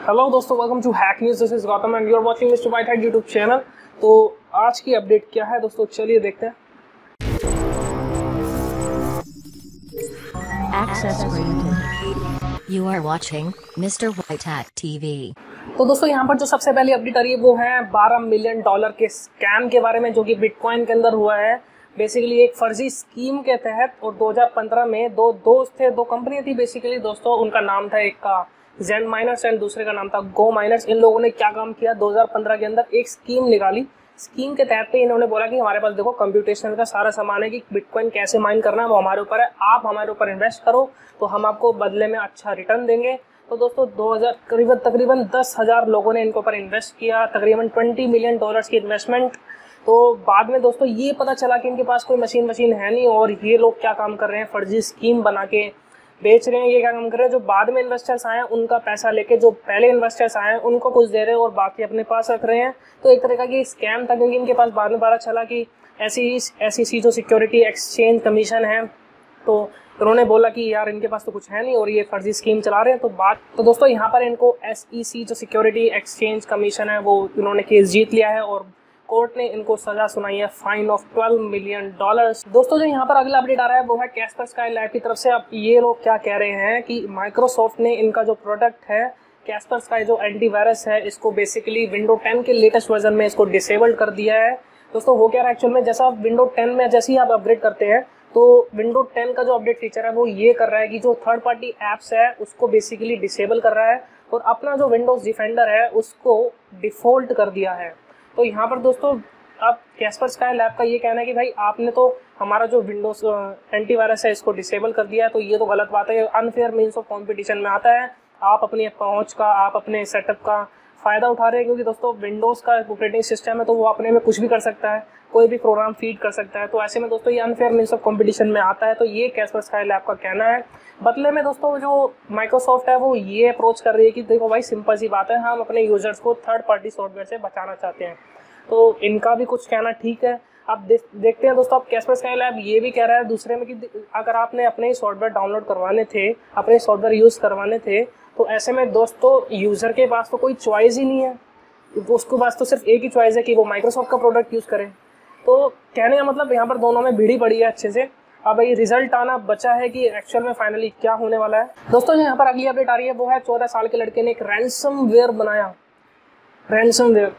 Hello दोस्तों, welcome to hack news. This is Gautam and you are watching mister white hack YouTube channel. तो आज की update क्या है दोस्तों, चलिए देखते हैं। Access granted. You are watching Mr. White Hat TV. तो दोस्तों यहाँ पर जो सबसे पहली अपडेट आ रही है वो है $12 मिलियन के स्कैम के बारे में, जो कि बिटकॉइन के अंदर हुआ है। बेसिकली एक फर्जी स्कीम के तहत, और 2015 में दो दोस्त थे, दो कंपनी थी बेसिकली दोस्तों। उनका नाम था, एक का जेन माइनर्स एंड दूसरे का नाम था गो माइनर्स। इन लोगों ने क्या काम किया, 2015 के अंदर एक स्कीम निकाली। स्कीम के तहत पे इन्होंने बोला कि हमारे पास देखो कंप्यूटेशनल का सारा सामान है, कि बिटकॉइन कैसे माइन करना है वो हमारे ऊपर है, आप हमारे ऊपर इन्वेस्ट करो तो हम आपको बदले में अच्छा रिटर्न देंगे। तो दोस्तों 2000 तकरीबन 10,000 लोगों ने इनके ऊपर इन्वेस्ट किया, तकरीबन $20 मिलियन की इन्वेस्टमेंट। तो बाद में दोस्तों ये पता चला कि इनके पास कोई मशीन है नहीं, और ये लोग क्या काम कर रहे हैं, फर्जी स्कीम बना के बेच रहे हैं। ये क्या काम कर रहे हैं, जो बाद में इन्वेस्टर्स आए हैं उनका पैसा लेके जो पहले इन्वेस्टर्स आए हैं उनको कुछ दे रहे हैं और बाकी अपने पास रख रहे हैं। तो एक तरह का स्कैम था, क्योंकि इनके पास बाद में पता चला कि ऐसी जो सिक्योरिटी एक्सचेंज कमीशन है, तो उन्होंने बोला कि यार इनके पास तो कुछ है नहीं और ये फर्जी स्कीम चला रहे हैं। तो दोस्तों यहाँ पर इनको SEC जो सिक्योरिटी एक्सचेंज कमीशन है वो इन्होंने केस जीत लिया है, और कोर्ट ने इनको सजा सुनाई है, फाइन ऑफ $12 मिलियन। दोस्तों जो यहाँ पर अगला अपडेट आ रहा है वो है कैस्पर स्काई लैब की तरफ से। अब ये लोग क्या कह रहे हैं कि माइक्रोसॉफ्ट ने इनका जो प्रोडक्ट है कैस्पर स्काई जो एंटीवायरस है, इसको बेसिकली विंडो 10 के लेटेस्ट वर्जन में इसको डिसेबल्ड कर दिया है। दोस्तों हो क्या रहा है एक्चुअल में, जैसा विंडो 10 में जैसे ही आप अपग्रेड करते हैं तो विंडो 10 का जो अपडेट फीचर है वो ये कर रहा है कि जो थर्ड पार्टी एप्स है उसको बेसिकली डिसेबल कर रहा है, और अपना जो विंडोज डिफेंडर है उसको डिफॉल्ट कर दिया है। तो यहाँ पर दोस्तों अब कैस्पर स्काई लैब का ये कहना है कि भाई आपने तो हमारा जो विंडोज एंटीवायरस है इसको डिसेबल कर दिया है, तो ये तो गलत बात है, अनफेयर मीन्स ऑफ कंपटीशन में आता है। आप अपनी पहुंच का, आप अपने सेटअप का फ़ायदा उठा रहे हैं, क्योंकि दोस्तों विंडोज़ का ऑपरेटिंग सिस्टम है तो वो अपने में कुछ भी कर सकता है, कोई भी प्रोग्राम फीड कर सकता है। तो ऐसे में दोस्तों ये अनफेयर मीन्स ऑफ कंपटीशन में आता है। तो ये कैस्पर स्काई लैब का कहना है। बदले में दोस्तों जो माइक्रोसॉफ्ट है वो ये अप्रोच कर रही है कि देखो भाई सिंपल सी बात है, हम अपने यूजर्स को थर्ड पार्टी सॉफ्टवेयर से बचाना चाहते हैं। तो इनका भी कुछ कहना ठीक है। अब देखते हैं दोस्तों, अब कैस्पर स्काई लैब ये भी कह रहा है दूसरे में कि अगर आपने अपने सॉफ्टवेयर डाउनलोड करवाने थे, अपने सॉफ्टवेयर यूज़ करवाने थे, तो ऐसे में दोस्तों यूज़र के पास तो कोई चॉइस ही नहीं है, उसके पास तो सिर्फ एक ही चॉइस है कि वो माइक्रोसॉफ्ट का प्रोडक्ट यूज़ करे। तो कहने का मतलब यहाँ पर दोनों में भिड़ी पड़ी है अच्छे से। अब ये रिजल्ट आना बचा है कि एक्चुअल में फाइनली क्या होने वाला है। दोस्तों यहाँ पर अगली अपडेट आ रही है वो है 14 साल के लड़के ने एक रैंसमवेयर बनाया, रैंसमवेयर।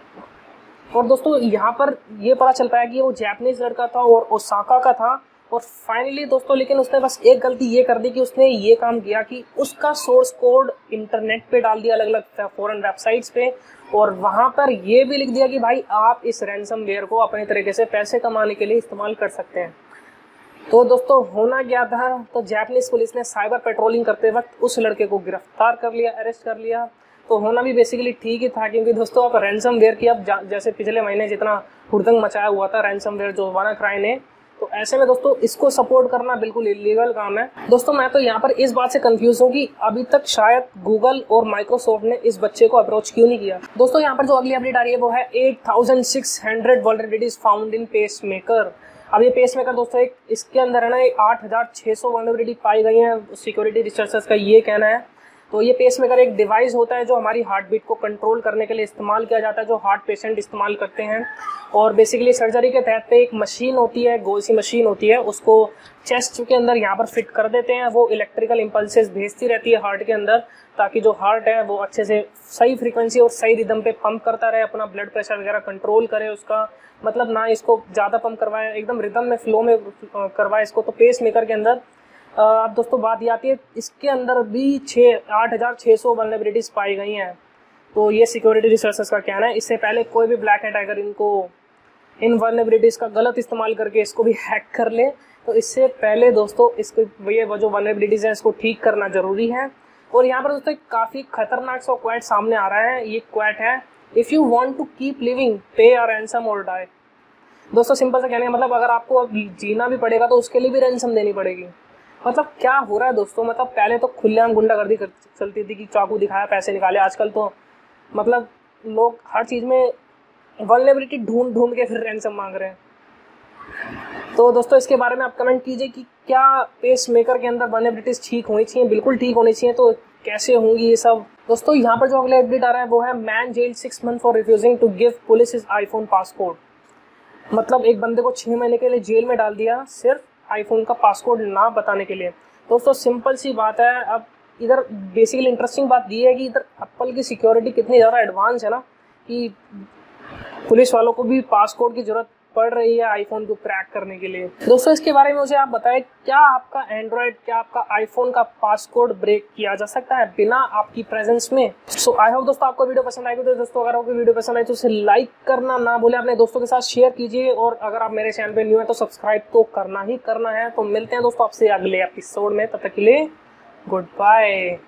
और दोस्तों यहाँ पर ये पता चल पाया कि वो जापानीज लड़का था और ओसाका का था, और फाइनली दोस्तों लेकिन उसने बस एक गलती ये कर दी कि उसने ये काम किया कि उसका सोर्स कोड इंटरनेट पे डाल दिया, अलग अलग फॉरेन वेबसाइट्स पे, और वहाँ पर ये भी लिख दिया कि भाई आप इस रैंसमवेयर को अपने तरीके से पैसे कमाने के लिए इस्तेमाल कर सकते हैं। तो दोस्तों होना क्या था, तो जापानीज पुलिस ने साइबर पेट्रोलिंग करते वक्त उस लड़के को गिरफ्तार कर लिया, अरेस्ट कर लिया। तो होना भी बेसिकली ठीक ही था, क्योंकि दोस्तों आप रैंसमवेयर की अब जैसे पिछले महीने जितना हुड़दंग मचाया हुआ था रैंसमवेयर जो वानाक्राई ने, तो ऐसे में दोस्तों इसको सपोर्ट करना बिल्कुल इलीगल काम है। दोस्तों मैं तो यहाँ पर इस बात से कंफ्यूज हूँ कि अभी तक शायद गूगल और माइक्रोसॉफ्ट ने इस बच्चे को अप्रोच क्यों नहीं किया। दोस्तों यहाँ पर जो अगली अपडेट आ रही है वो है 8600 वल्नरेबिलिटीज फाउंड इन पेसमेकर। अब ये पेसमेकर दोस्तों एक इसके अंदर है ना 8600 वल्नरेबिलिटी पाई गई हैं, सिक्योरिटी रिसर्चर्स का ये कहना है। तो ये पेसमेकर एक डिवाइस होता है जो हमारी हार्ट बीट को कंट्रोल करने के लिए इस्तेमाल किया जाता है, जो हार्ट पेशेंट इस्तेमाल करते हैं। और बेसिकली सर्जरी के तहत पे एक मशीन होती है, गोल सी मशीन होती है, उसको चेस्ट के अंदर यहाँ पर फिट कर देते हैं। वो इलेक्ट्रिकल इम्पल्सेस भेजती रहती है हार्ट के अंदर, ताकि जो हार्ट है वो अच्छे से सही फ्रीक्वेंसी और सही रिदम पे पंप करता रहे, अपना ब्लड प्रेशर वगैरह कंट्रोल करे उसका, मतलब ना इसको ज़्यादा पंप करवाए, एकदम रिदम में फ्लो में करवाए इसको। तो पेसमेकर के अंदर अब दोस्तों बात ये आती है, इसके अंदर भी 8600 वल्नरेबिलिटीज पाई गई हैं। तो ये सिक्योरिटी रिसर्चर्स का कहना है। इससे पहले कोई भी ब्लैक हैट अगर इन वल्नरेबिलिटीज का गलत इस्तेमाल करके इसको भी हैक कर ले, तो इससे पहले दोस्तों इसको ये जो वल्नरेबिलिटीज है इसको ठीक करना जरूरी है। और यहाँ पर दोस्तों काफ़ी खतरनाक सा क्वेट सामने आ रहा है। ये क्वेट है, if you want to keep living pay a ransom और डाई। दोस्तों सिंपल सा कहने का मतलब, अगर आपको अब जीना भी पड़ेगा तो उसके लिए भी रैंसम देनी पड़ेगी। मतलब क्या हो रहा है दोस्तों, मतलब पहले तो खुलेआम गुंडागर्दी चलती थी कि चाकू दिखाया पैसे निकाले, आजकल तो मतलब लोग हर चीज़ में वल्नरेबिलिटी ढूंढ ढूंढ के फिर रैंसम मांग रहे हैं। तो दोस्तों इसके बारे में आप कमेंट कीजिए कि क्या पेसमेकर के अंदर वल्नरेबिलिटीज ठीक होनी चाहिए, बिल्कुल ठीक होनी चाहिए। तो कैसे होंगी ये सब। दोस्तों यहाँ पर जो अगला अपडेट आ रहा है वो है man jail 6 month for refusing to give police his iPhone passcode. मतलब एक बंदे को 6 महीने के लिए जेल में डाल दिया सिर्फ आईफोन का पासकोड ना बताने के लिए। दोस्तों सिंपल सी बात है। अब इधर बेसिकली इंटरेस्टिंग बात ये है कि इधर एप्पल की सिक्योरिटी कितनी ज़्यादा एडवांस है ना, कि पुलिस वालों को भी पासकोड की जरूरत पड़ रही है आईफोन को क्रैक करने के लिए। दोस्तों इसके बारे में मुझे आप बताएं, क्या आपका एंड्रॉयड, क्या आपका आईफोन का पासकोड ब्रेक किया जा सकता है बिना आपकी प्रेजेंस में? सो आई होप दोस्तों आपको वीडियो पसंद आएगी। तो दोस्तों अगर आपको वीडियो पसंद आई तो उसे लाइक करना ना भूलें, अपने दोस्तों के साथ शेयर कीजिए, और अगर आप मेरे चैनल पे न्यू है तो सब्सक्राइब तो करना ही करना है। तो मिलते हैं दोस्तों आपसे अगले एपिसोड में, तब तक के लिए गुड बाय।